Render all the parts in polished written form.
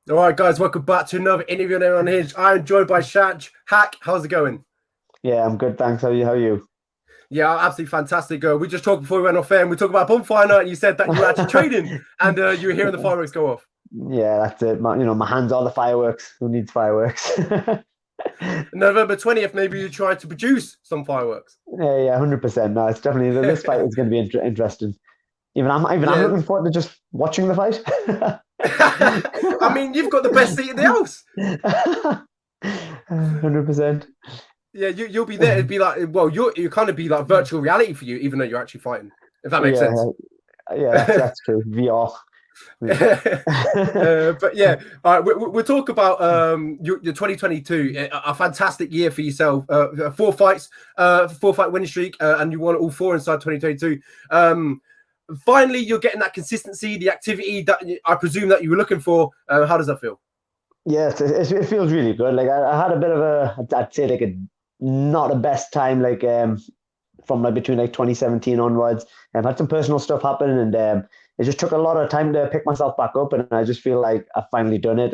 All right, guys, welcome back to another interview on Unhinged. I'm joined by Shaj Hack. How's it going? Yeah, I'm good, thanks. How are you? Yeah, absolutely fantastic. We just talked before we went off air, and we talked about bonfire night. And you said that you were actually training, and you were hearing the fireworks go off. Yeah, that's it. My hands are the fireworks. Who needs fireworks? November 20th, maybe you tried to produce some fireworks. Yeah, 100%. No, it's definitely this fight is going to be interesting. Even I'm Yeah. looking forward to just watching the fight. I mean, you've got the best seat in the house. 100%. Yeah, you'll be there. It'd be like, well, you kind of be like virtual reality for you, even though you're actually fighting, if that makes Yeah, sense. yeah, that's true. VR. But yeah, all right, we'll talk about your 2022, a fantastic year for yourself. Four fight winning streak, and you won all four inside 2022. Finally, you're getting that consistency, the activity that I presume that you were looking for. How does that feel? Yeah, it feels really good. Like I had a bit of I'd say like a not the best time. From like between like 2017 onwards. I've had some personal stuff happen, and it just took a lot of time to pick myself back up. And I just feel like I've finally done it.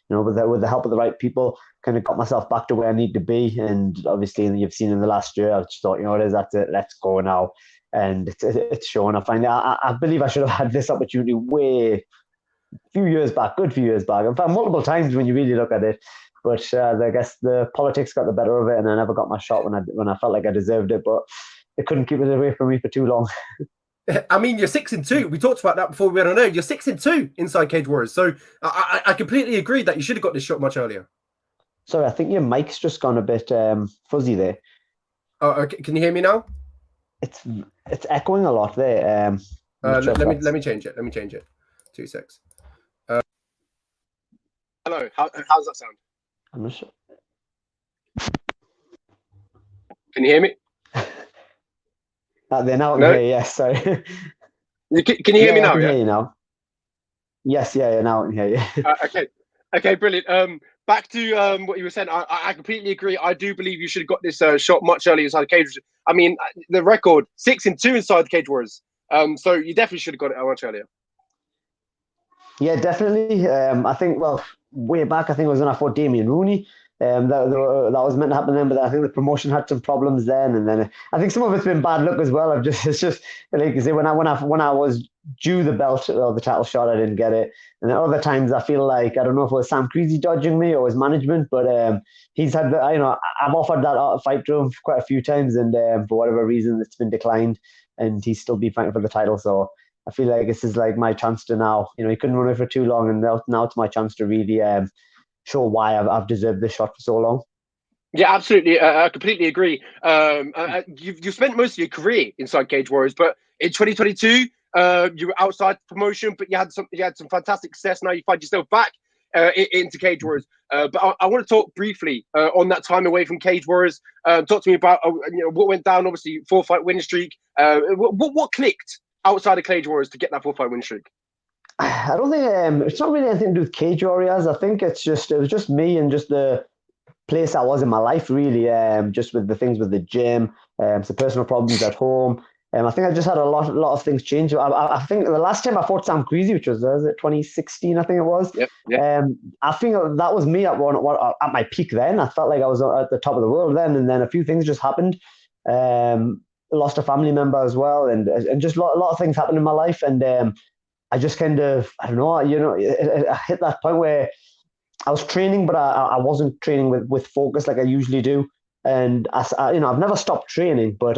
With the help of the right people, kind of got myself back to where I need to be. And obviously, you've seen in the last year, I just thought, what is that's it? Let's go now. And it's shown. I believe I should have had this opportunity way few years back, good few years back. In fact, multiple times when you really look at it. But I guess the politics got the better of it, and I never got my shot when I felt like I deserved it. But they couldn't keep it away from me for too long. I mean, you're 6-2. We talked about that before we went on air. You're 6-2 inside Cage Warriors. So I completely agree that you should have got this shot much earlier. Sorry, I think your mic's just gone a bit fuzzy there. Okay. Can you hear me now? It's it's echoing a lot there. I'm not sure if Let that's. me change it. Let me change it. 2 secs. Hello. How's that sound? I'm not sure. Can you hear me? There now I can No. hear you. Yes, sorry. Can you hear me Yeah, I now? can Yeah. hear you now. Yes, yeah, now I can hear you. Okay. Okay. Brilliant. Back to what you were saying. I completely agree. I do believe you should have got this shot much earlier inside the cage. I mean, the record 6-2 inside the cage was. So you definitely should have got it much earlier. Yeah, definitely. I think, well, way back, I think it was when I fought Damien Rooney. That was meant to happen then, but I think the promotion had some problems then, and then I think some of it's been bad luck as well. It's just like you say, when I was due the belt or the title shot, I didn't get it, and then other times I feel like I don't know if it was Sam Creasey dodging me or his management, but he's had I've offered that fight to him quite a few times, and for whatever reason it's been declined, and he's still been fighting for the title, so. I feel like this is like my chance to now. He couldn't run it for too long, and now it's my chance to really show why I've deserved this shot for so long. Yeah, absolutely. I completely agree. You've spent most of your career inside Cage Warriors, but in 2022, you were outside promotion, but you had some fantastic success. Now you find yourself back into Cage Warriors. But I want to talk briefly on that time away from Cage Warriors. Talk to me about what went down. Obviously, 4 fight winning streak. What clicked outside of Cage Warriors to get that 4 fight winning streak? I don't think it's not really anything to do with Cage Warriors. I think it was just me and just the place I was in my life, really. Just with the things with the gym, some personal problems at home. I think I just had a lot of things change. I think the last time I fought Sam Creasey, which was it 2016, I think it was. Yep. Yeah. I think that was me at my peak then. I felt like I was at the top of the world then, and then a few things just happened. Lost a family member as well, and just a lot of things happened in my life, and I just kind of I don't know, I hit that point where I was training, but I wasn't training with focus like I usually do. And I've never stopped training, but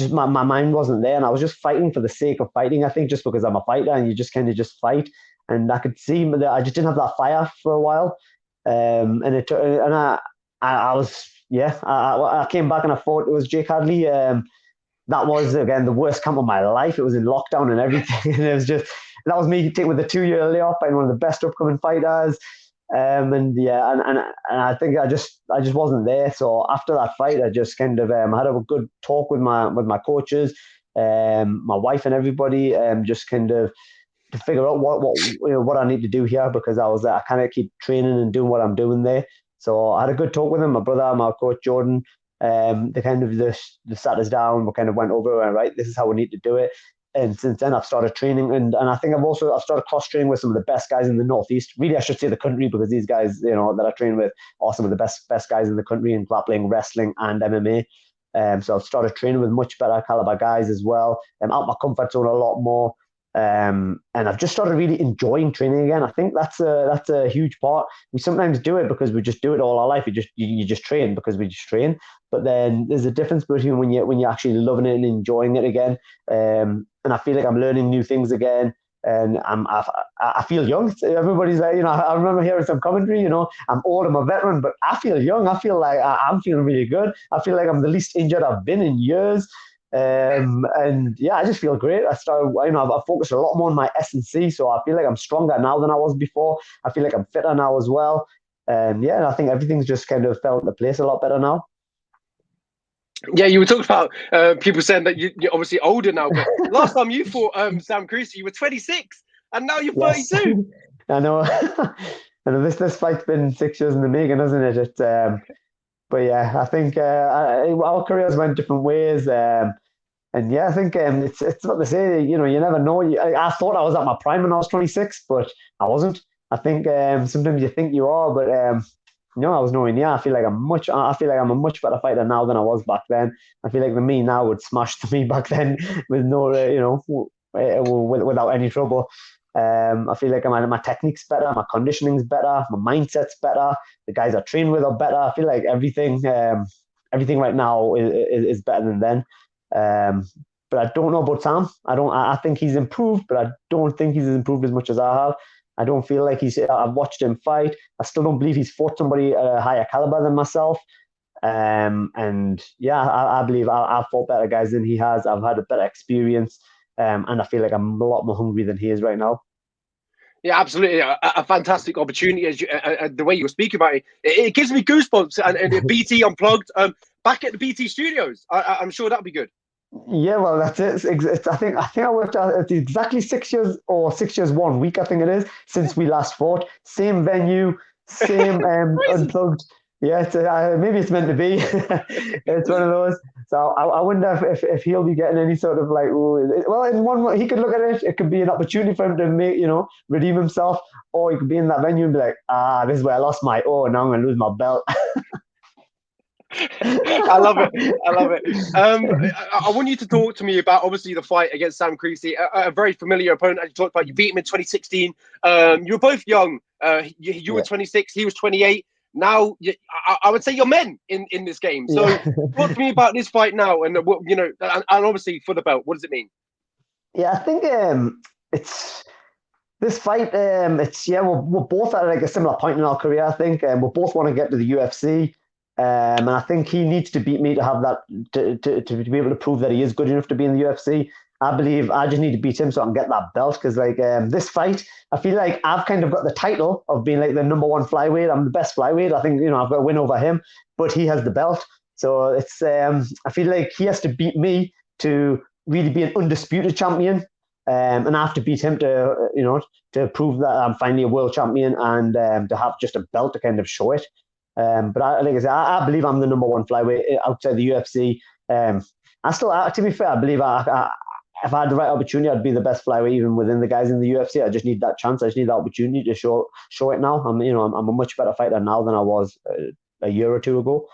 my mind wasn't there, and I was just fighting for the sake of fighting. I think just because I'm a fighter, and you just kind of just fight, and I could see that I just didn't have that fire for a while. And it and I was yeah, I came back and I fought. It was Jake Hadley. That was again the worst camp of my life. It was in lockdown and everything, and it was just that was me taking with a 2 year layoff and one of the best upcoming fighters. And yeah, and I think I just wasn't there. So after that fight, I just kind of had a good talk with my coaches, my wife and everybody, just kind of to figure out what I need to do here because I kind of keep training and doing what I'm doing there. So I had a good talk with him, my brother, my coach Jordan. They kind of just sat us down. We kind of went over it. Right, this is how we need to do it. and since then I've started training, and I think I've started cross training with some of the best guys in the Northeast. Really, I should say the country, because these guys, that I train with are some of the best guys in the country in grappling, wrestling, and MMA. So I've started training with much better caliber guys as well. I'm out my comfort zone a lot more. And I've just started really enjoying training again. I think that's a huge part. We sometimes do it because we just do it all our life. You just train because we just train. But then there's a difference between when you're actually loving it and enjoying it again. And I feel like I'm learning new things again. And I feel young. Everybody's like, I remember hearing some commentary, I'm old, I'm a veteran, but I feel young. I feel like I'm feeling really good. I feel like I'm the least injured I've been in years. And yeah, I just feel great. I've focused a lot more on my S&C, so I feel like I'm stronger now than I was before. I feel like I'm fitter now as well. And I think everything's just kind of fell into place a lot better now. Yeah, you were talking about people saying that you're obviously older now, but last time you fought Sam Creasey, you were 26, and now you're 32. I know. And this fight's been 6 years in the making, hasn't it? But yeah, I think our careers went different ways. And yeah, I think it's what they say. You never know. I thought I was at my prime when I was 26, but I wasn't. I think sometimes you think you are, but I was nowhere near. I feel like I'm a much better fighter now than I was back then. I feel like the me now would smash the me back then with without any trouble. I feel like my technique's better, my conditioning's better, my mindset's better. The guys I train with are better. I feel like everything right now is better than then. But I don't know about Sam. I think he's improved, but I don't think he's improved as much as I have. I don't feel like I've watched him fight. I still don't believe he's fought somebody at a higher caliber than myself. And yeah, I believe I've fought better guys than he has. I've had a better experience. And I feel like I'm a lot more hungry than he is right now. Yeah, absolutely. A fantastic opportunity. As the way you were speaking about it, it gives me goosebumps. And BT Unplugged, back at the BT studios. I'm sure that'll be good. Yeah, well, that's it. I think I worked out it's exactly 6 years or 6 years 1 week. I think it is since we last fought. Same venue, same Unplugged. Yeah, maybe it's meant to be. It's one of those. So I wonder if he'll be getting any sort of like, well, in one way, he could look at it. It could be an opportunity for him to redeem himself, or he could be in that venue and be like, this is where I lost now I'm going to lose my belt. I love it. I want you to talk to me about obviously the fight against Sam Creasey, a very familiar opponent. As you talked about, you beat him in 2016. You were both young. You were 26, he was 28. Now, I would say you're men in this game. So talk to me about this fight now, and and obviously for the belt. What does it mean? Yeah, I think it's this fight. We're both at like a similar point in our career. I think we both want to get to the UFC. And I think he needs to beat me to have that to be able to prove that he is good enough to be in the UFC. I believe I just need to beat him so I can get that belt, because this fight, I feel like I've kind of got the title of being like the number one flyweight. I'm the best flyweight. I think I've got a win over him, but he has the belt. So it's I feel like he has to beat me to really be an undisputed champion. And I have to beat him to prove that I'm finally a world champion, and to have just a belt to kind of show it. But like I said, I believe I'm the number one flyweight outside the UFC. To be fair, I believe if I had the right opportunity, I'd be the best flyweight even within the guys in the UFC. I just need that chance. I just need that opportunity to show it now. I'm a much better fighter now than I was a year or two ago.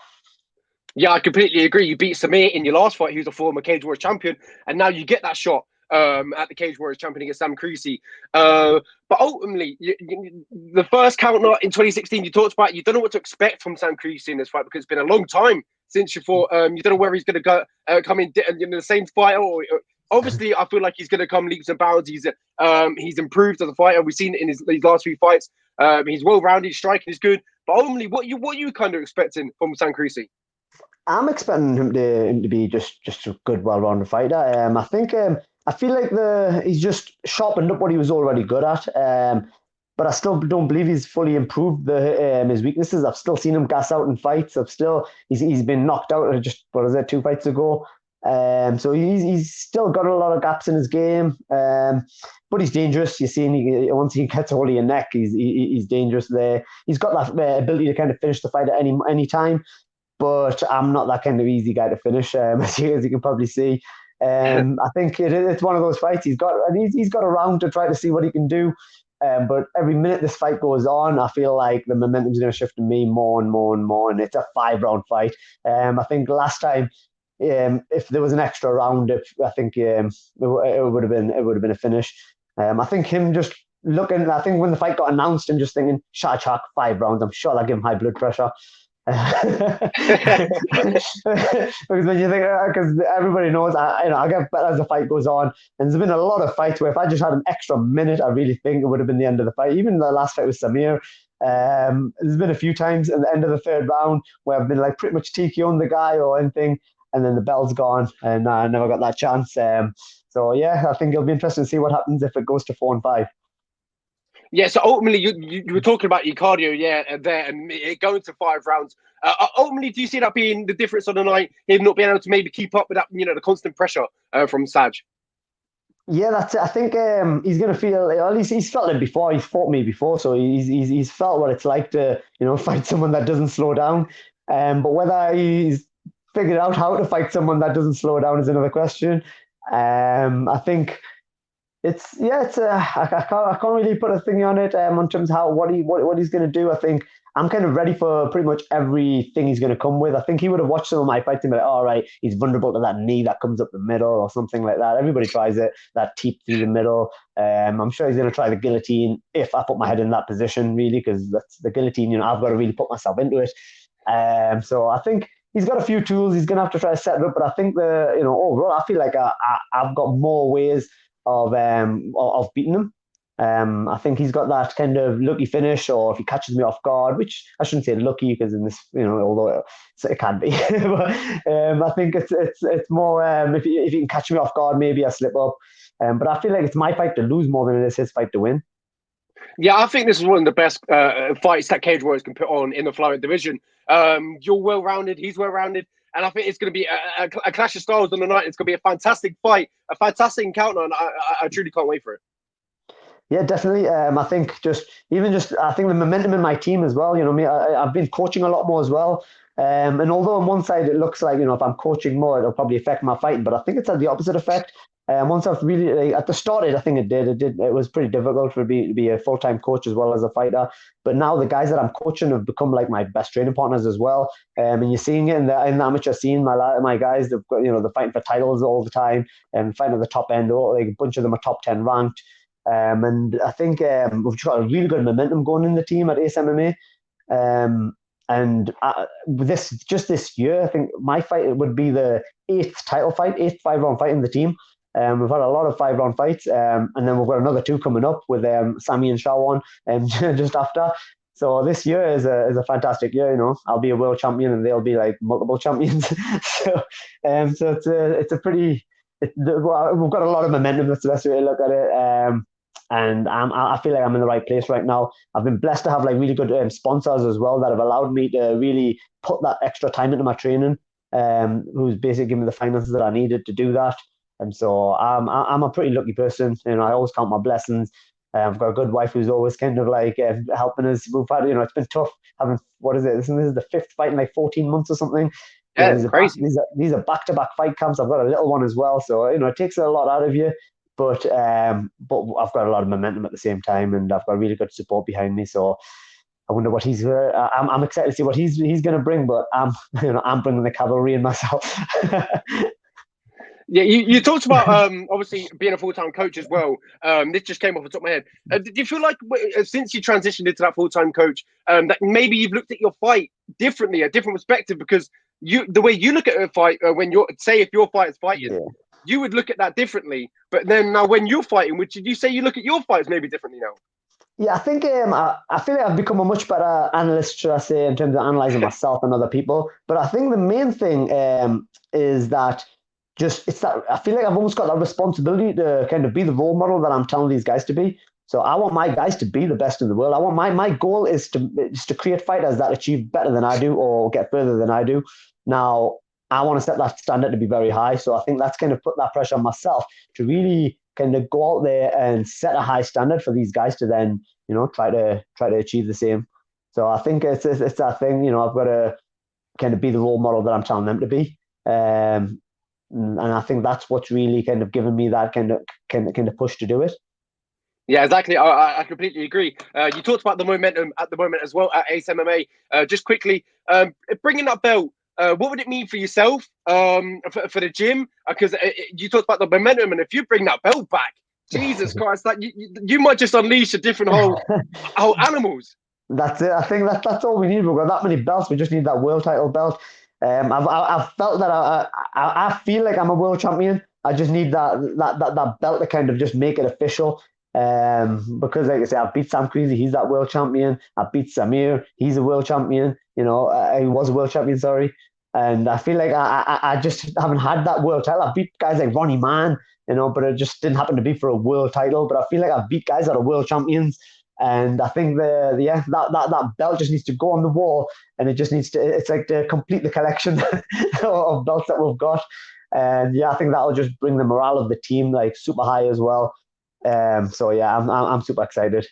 Yeah, I completely agree. You beat Samir in your last fight. He was a former Cage Warriors champion, and now you get that shot at the Cage Warriors champion against Sam Creasey. But ultimately, the first counter in 2016, you talked about, you don't know what to expect from Sam Creasey in this fight because it's been a long time since you fought. You don't know where he's going to come in the same fight. Or obviously, I feel like he's going to come leaps and bounds. He's improved as a fighter. We've seen it in his last few fights. He's well-rounded, striking is good. But ultimately, what are you kind of expecting from Sam Creasey? I'm expecting him to be just a good, well-rounded fighter. I think I feel like he's just sharpened up what he was already good at. But I still don't believe he's fully improved his weaknesses. I've still seen him gas out in fights. He's been knocked out just 2 fights ago. So he's still got a lot of gaps in his game. But he's dangerous. You see, once he gets a hold of your neck, he's dangerous there. He's got that ability to kind of finish the fight at any time. But I'm not that kind of easy guy to finish, as you can probably see. I think it's one of those fights he's got a round to try to see what he can do. But every minute this fight goes on, I feel like the momentum's going to shift to me more and more and more, and it's a 5 round fight. I think last time, if there was an extra round, I think it would have been a finish. I think him just looking. I think when the fight got announced, and just thinking, Shajidul Haque 5 rounds. I'm sure that gave him high blood pressure. Because when you think, because everybody knows, I get better as the fight goes on, and there's been a lot of fights where if I just had an extra minute, I really think it would have been the end of the fight. Even the last fight with Samir, there's been a few times at the end of the 3rd round where I've been like pretty much TKO'ing the guy or anything, and then the bell's gone, and I never got that chance. So yeah, I think it'll be interesting to see what happens if it goes to 4 and 5. Yeah, so ultimately, you were talking about your cardio, there, and it going to 5 rounds. Ultimately, do you see that being the difference on the night? Him not being able to maybe keep up with that, the constant pressure from Saj. Yeah, that's it. I think he's going to feel. At least he's felt it before. He's fought me before, so he's felt what it's like to fight someone that doesn't slow down. But whether he's figured out how to fight someone that doesn't slow down is another question. I think. I can't really put a thing on it in terms of what he's going to do. I think I'm kind of ready for pretty much everything he's going to come with. I think he would have watched some of my fights and be like, all right, he's vulnerable to that knee that comes up the middle or something like that. Everybody tries it, that teep through the middle. I'm sure he's going to try the guillotine if I put my head in that position, really, because that's the guillotine. I've got to really put myself into it. So I think he's got a few tools. He's going to have to try to set it up, but I think overall, I feel like I've got more ways of beating him. I think he's got that kind of lucky finish, or if he catches me off guard, which I shouldn't say lucky because in this, although it can be, but I think it's more if he can catch me off guard, maybe I slip up. But I feel like it's my fight to lose more than it is his fight to win. Yeah, I think this is one of the best fights that Cage Warriors can put on in the flyweight division. You're well rounded, he's well rounded, and I think it's going to be a clash of styles on the night. It's going to be a fantastic fight, a fantastic encounter, and I truly can't wait for it. Yeah, definitely. I think I think the momentum in my team as well. I've been coaching a lot more as well. And although on one side it looks like if I'm coaching more, it'll probably affect my fighting, but I think it's had the opposite effect. Once I've really at the start, I think it did. It was pretty difficult for me to be a full-time coach as well as a fighter. But now the guys that I'm coaching have become like my best training partners as well. And you're seeing it in the amateur scene. My guys, they've got, they're fighting for titles all the time and fighting at the top end. Like a bunch of them are top 10 ranked. And I think we've got a really good momentum going in the team at Ace MMA. And this year, I think my fight would be the 8th title fight, 8th 5-round fight in the team. We've had a lot of 5-round fights, and then we've got another 2 coming up with Sammy and Shawan just after. So this year is a fantastic year. I'll be a world champion, and they'll be like multiple champions. so it's a pretty. We've got a lot of momentum. That's the best way to look at it. And I feel like I'm in the right place right now. I've been blessed to have like really good sponsors as well that have allowed me to really put that extra time into my training. Who's basically giving me the finances that I needed to do that. And so I'm a pretty lucky person. I always count my blessings. I've got a good wife who's always kind of like helping us. We've had, it's been tough having, what is it? This is the 5th fight in like 14 months or something. Yeah, it's crazy. These are back-to-back fight camps. I've got a little one as well. So, it takes a lot out of you. But I've got a lot of momentum at the same time, and I've got really good support behind me. So I wonder what he's. I'm excited to see what he's going to bring. But I'm bringing the cavalry in myself. Yeah, you talked about obviously being a full-time coach as well. This just came off the top of my head. Do you feel like since you transitioned into that full-time coach, that maybe you've looked at your fight differently, a different perspective? Because the way you look at a fight, when if your fight is fighting. Yeah. You would look at that differently, but then now when you're fighting, would you say you look at your fights maybe differently now? Yeah, I think I feel like I've become a much better analyst, should I say, in terms of analyzing myself and other people. But I think the main thing is that I feel like I've almost got that responsibility to kind of be the role model that I'm telling these guys to be. So I want my guys to be the best in the world. I want my goal is to create fighters that achieve better than I do or get further than I do. Now, I want to set that standard to be very high. So I think that's kind of put that pressure on myself to really kind of go out there and set a high standard for these guys to then, try to achieve the same. So I think it's that thing, I've got to kind of be the role model that I'm telling them to be. and I think that's what's really kind of given me that kind of push to do it. Yeah, exactly. I completely agree. You talked about the momentum at the moment as well at Ace MMA. Just quickly, bringing that belt, what would it mean for yourself, for the gym? Because you talked about the momentum, and if you bring that belt back, Jesus Christ, that you might just unleash a different whole animals. That's it. I think that's all we need. We've got that many belts. We just need that world title belt. I've felt that I feel like I'm a world champion. I just need that belt to kind of just make it official. Because like I say, I've beat Sam Creasey. He's that world champion. I beat Samir. He's a world champion. You know, he was a world champion. Sorry. And I feel like I just haven't had that world title. I beat guys like Ronnie Man, you know, but it just didn't happen to be for a world title. But I feel like I've beat guys that are world champions. And I think that belt just needs to go on the wall, and it just needs to. It's like to complete the collection of belts that we've got. And yeah, I think that'll just bring the morale of the team like super high as well. So yeah, I'm super excited.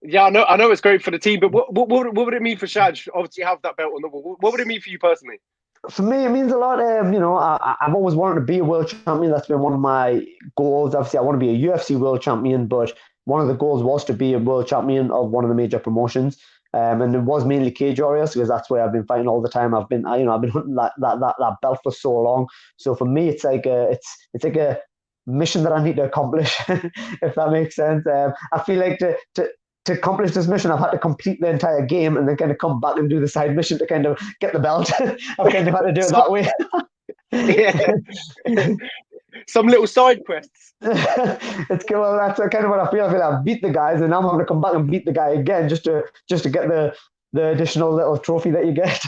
Yeah, I know it's great for the team, but what would it mean for Shaj? Obviously, you have that belt on the wall. What would it mean for you personally? For me, it means a lot. You know, I've always wanted to be a world champion. That's been one of my goals. Obviously, I want to be a UFC world champion, but one of the goals was to be a world champion of one of the major promotions. And it was mainly Cage Warriors because that's where I've been fighting all the time. I've been hunting that belt for so long. So for me, it's like it's like a mission that I need to accomplish, if that makes sense. I feel like to accomplish this mission, I've had to complete the entire game and then kind of come back and do the side mission to kind of get the belt. I've kind of had to do it that way. Yeah. Some little side quests. It's well, that's kind of what I feel. I feel like I've beat the guys, and now I'm going to come back and beat the guy again just to get the additional little trophy that you get.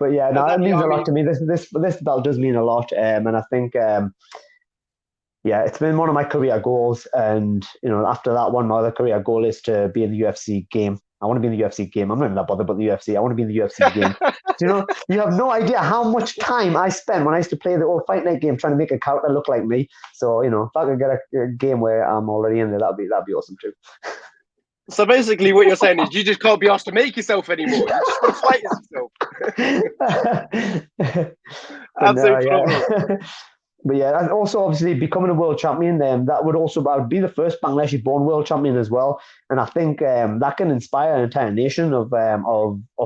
But yeah, no, it means a lot to me. This belt does mean a lot, and I think yeah, it's been one of my career goals. And you know, after that one, my other career goal is to be in the UFC game. I want to be in the UFC game. I'm not even that bothered about the UFC. I want to be in the UFC game. You know, you have no idea how much time I spent when I used to play the old Fight Night game trying to make a character look like me. So, you know, if I could get a game where I'm already in there, that'd be awesome too. So basically, what you're saying is you just can't be asked to make yourself anymore. You just want to fight yourself. Absolutely phenomenal. But yeah, and also obviously becoming a world champion, that would also I would be the first Bangladeshi born world champion as well. And I think that can inspire an entire nation of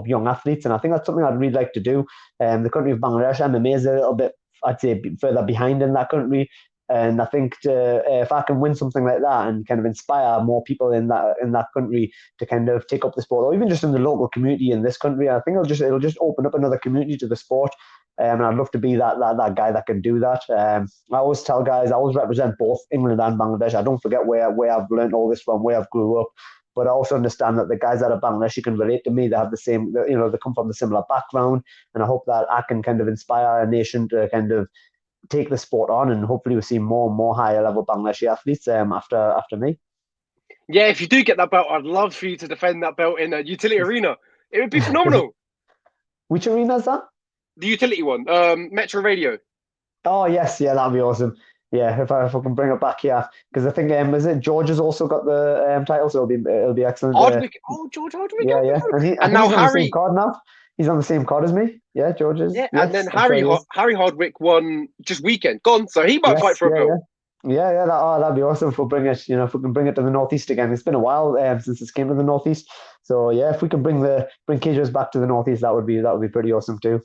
young athletes. And I think that's something I'd really like to do. The country of Bangladesh, MMA is a little bit, I'd say, further behind in that country. And I think if I can win something like that and kind of inspire more people in that country to kind of take up the sport, or even just in the local community in this country, I think it'll just open up another community to the sport. And I'd love to be that guy that can do that. I always tell guys, I always represent both England and Bangladesh. I don't forget where I've learned all this from, where I've grew up. But I also understand that the guys that are Bangladeshi can relate to me. They have the same, you know, they come from a similar background. And I hope that I can kind of inspire a nation to kind of take the sport on, and hopefully we'll see more and more higher level Bangladeshi athletes after me. Yeah, if you do get that belt, I'd love for you to defend that belt in a utility arena. It would be phenomenal. Which arena is that? The utility one, Metro Radio. Oh yes, yeah, that'd be awesome. Yeah, if I can bring it back, yeah, because I think is it George has also got the title, so it'll be excellent. George Hardwick. Yeah. And now he's on the same card now. He's on the same card as me. Yeah, George is. Yeah, yes, and then Harry Hardwick won just weekend gone, so he might fight for a belt. Yeah. That'd be awesome if we bring it. You know, if we can bring it to the Northeast again. It's been a while since it came to the Northeast. So yeah, if we can bring cages back to the Northeast, that would be pretty awesome too.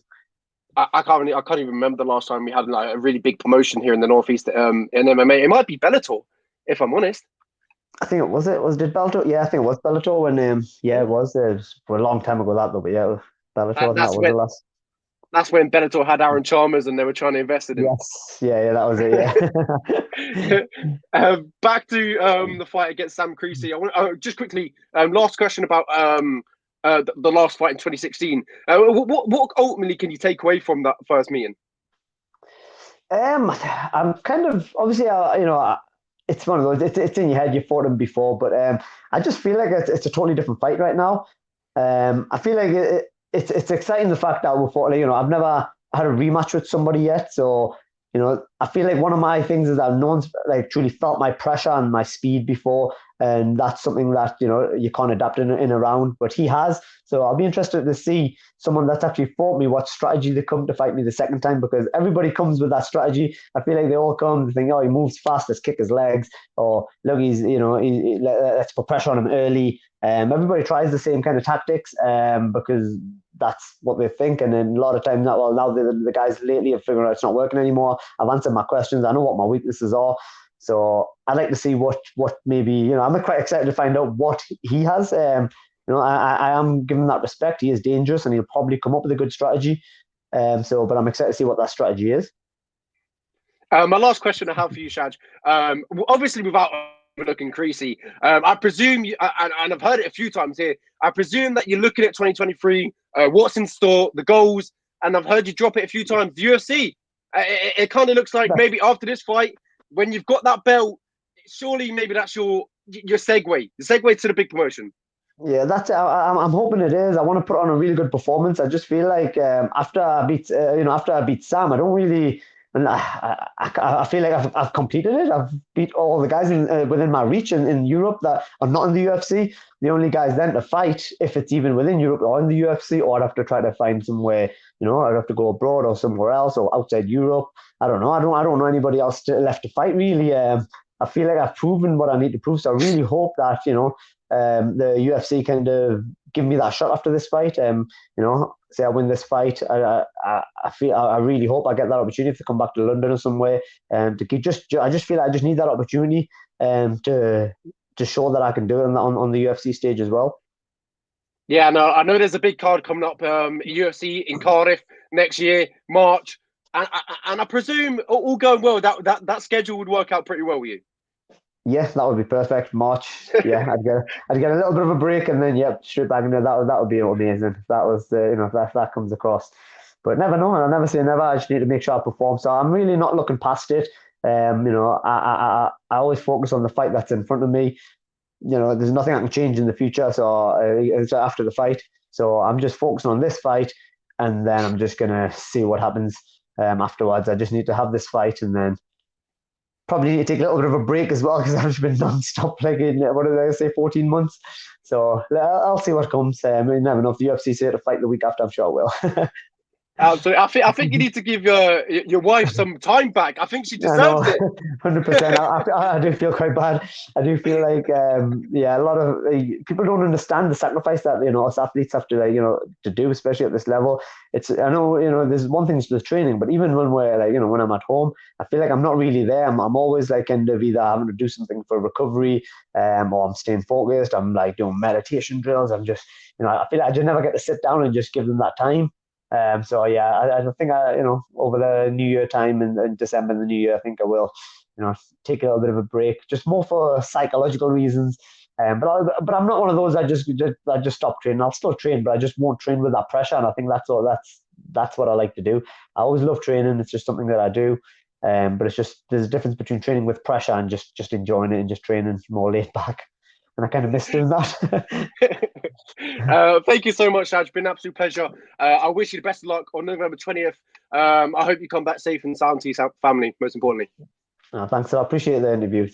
I can't even remember the last time we had like a really big promotion here in the Northeast in MMA. It might be Bellator, if I'm honest. I think it was Bellator. Yeah, I think it was Bellator when it was for a long time ago that though. But yeah, Bellator. That was the last. That's when Bellator had Aaron Chalmers and they were trying to invest in him. Yes, yeah, that was it. Yeah. Back to the fight against Sam Creasey. I want just quickly last question about the last fight in 2016. What ultimately can you take away from that first meeting? I'm kind of obviously it's one of those. It's in your head. You fought him before, but I just feel like it's a totally different fight right now. I feel like it's exciting the fact that we fought. I've never had a rematch with somebody yet, so you know, I feel like one of my things is I've known, like, truly felt my pressure and my speed before, and that's something that, you know, you can't adapt in a round, but he has. So I'll be interested to see someone that's actually fought me, what strategy they come to fight me the second time, because everybody comes with that strategy. I feel like they all come and think, oh, he moves fast, let's kick his legs, or look, he's, you know, let's put pressure on him early. Everybody tries the same kind of tactics because that's what they think. And then a lot of times, now the guys lately have figured out it's not working anymore. I've answered my questions. I know what my weaknesses are. So I'd like to see what maybe, you know, I'm quite excited to find out what he has. You know, I am giving that respect. He is dangerous and he'll probably come up with a good strategy. But I'm excited to see what that strategy is. My last question I have for you, Shaj. Obviously, without looking Creasey, I presume, and I've heard it a few times here, I presume that you're looking at 2023, what's in store, the goals, and I've heard you drop it a few times. The UFC, it kind of looks like maybe after this fight, when you've got that belt, surely maybe that's your segue, the segue to the big promotion. Yeah, that's. I'm hoping it is. I want to put on a really good performance. I just feel like after I beat, after I beat Sam, I don't really. And I feel like I've completed it. I've beat all the guys within my reach in Europe that are not in the UFC. The only guys then to fight, if it's even within Europe or in the UFC, or I'd have to try to find somewhere. You know, I'd have to go abroad or somewhere else or outside Europe. I don't know. I don't know anybody else left to fight really. I feel like I've proven what I need to prove. So I really hope that, you know, the UFC kind of give me that shot after this fight. You know, say I win this fight, I really hope I get that opportunity to come back to London or somewhere. To keep I just feel like I just need that opportunity to show that I can do it on the UFC stage as well. Yeah, no, I know there's a big card coming up, UFC in Cardiff next year, March, and I presume all going well, that schedule would work out pretty well with you. Yeah, that would be perfect. March, yeah, I'd get a little bit of a break, and then straight back into that would be amazing. If that was if that comes across, but never know. I'll never say never. I just need to make sure I perform. So I'm really not looking past it. I always focus on the fight that's in front of me. You know, there's nothing I can change in the future. So it's after the fight. So I'm just focusing on this fight, and then I'm just gonna see what happens afterwards. I just need to have this fight, and then probably need to take a little bit of a break as well because I've just been non-stop like in, what did I say, 14 months. So I'll see what comes. I never know if the UFC say to fight the week after. I'm sure I will. So I think you need to give your wife some time back. I think she deserves it. 100%. I do feel quite bad. I do feel like a lot of people don't understand the sacrifice that us athletes have to to do, especially at this level. I know there's one thing to the training, but even when we're when I'm at home, I feel like I'm not really there. I'm always like kind of either having to do something for recovery, or I'm staying focused. I'm like doing meditation drills. I'm just I feel like I just never get to sit down and just give them that time. So yeah, I don't think over the New Year time in December and the New Year, I think I will, take a little bit of a break, just more for psychological reasons. But I'm not one of those that just stop training. I'll still train, but I just won't train with that pressure. And I think that's what I like to do. I always love training. It's just something that I do. But it's just there's a difference between training with pressure and just enjoying it and just training more laid back. And I kind of missed doing that. Thank you so much, Shaj. It's been an absolute pleasure. I wish you the best of luck on November 20th. I hope you come back safe and sound to your family, most importantly. Thanks. I appreciate the interview.